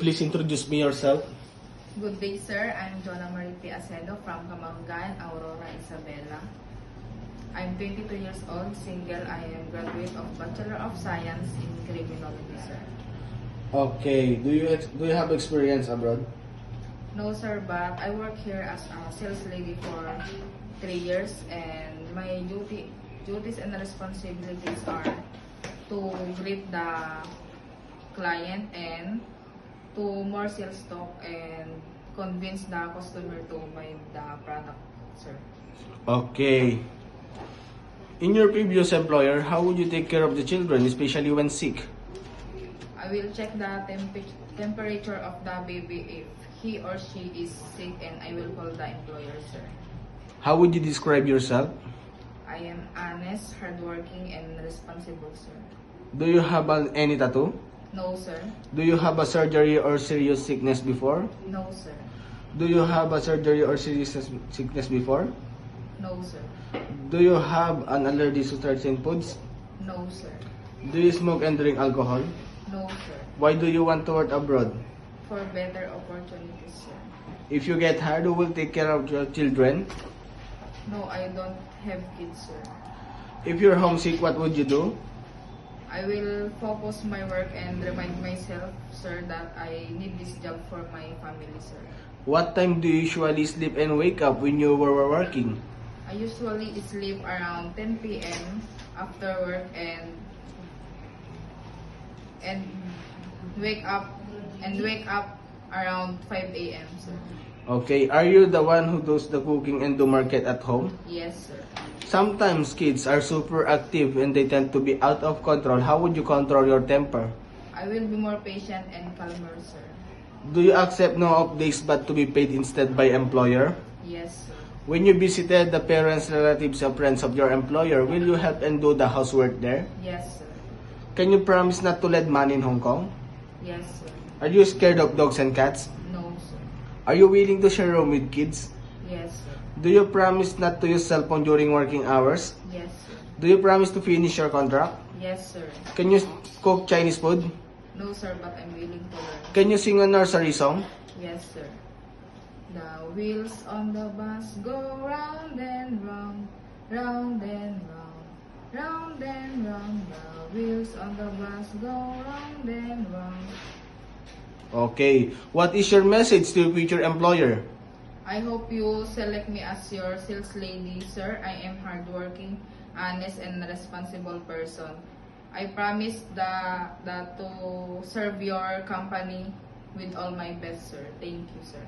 Please introduce me yourself. Good day, sir. I'm Jonna Marie P. Acedo from Kamangan, Aurora, Isabela. I'm 22 years old, single. I am graduate of Bachelor of Science in Criminology, sir. Okay. Do you have experience abroad? No, sir, but I work here as a sales lady for 3 years, and my duties and responsibilities are to greet the client and to more sales stock and convince the customer to buy the product, sir. Okay. In your previous employer, how would you take care of the children, especially when sick? I will check the temperature of the baby if he or she is sick, and I will call the employer, sir. How would you describe yourself? I am honest, hardworking, and responsible, sir. Do you have any tattoo? No, sir. Do you have a surgery or serious sickness before? No, sir. Do you have a surgery or serious sickness before? No, sir. Do you have an allergy to certain foods? No, sir. Do you smoke and drink alcohol? No, sir. Why do you want to work abroad? For better opportunities, sir. If you get hired, who will take care of your children? No, I don't have kids, sir. If you're homesick, what would you do? I will focus my work and remind myself, sir, that I need this job for my family, sir. What time do you usually sleep and wake up when you were working? I usually sleep around 10 p.m. after work and wake up around 5 a.m. sir. Okay, are you the one who does the cooking and the market at home? Yes, sir. Sometimes kids are super active and they tend to be out of control. How would you control your temper? I will be more patient and calmer, sir. Do you accept no off days but to be paid instead by employer? Yes, sir. When you visited the parents, relatives, or friends of your employer, will you help and do the housework there? Yes, sir. Can you promise not to lend money in Hong Kong? Yes, sir. Are you scared of dogs and cats? No, sir. Are you willing to share room with kids? Yes, sir. Do you promise not to use cell phone during working hours? Yes, sir. Do you promise to finish your contract? Yes, sir. Can you cook Chinese food? No, sir, but I'm willing to learn. Can you sing a nursery song? Yes, sir. The wheels on the bus go round and round, round and round, round and round. The wheels on the bus go round and round. Okay. What is your message to your future employer? I hope you select me as your sales lady, sir. I am hardworking, honest, and responsible person. I promise that to serve your company with all my best, sir. Thank you, sir.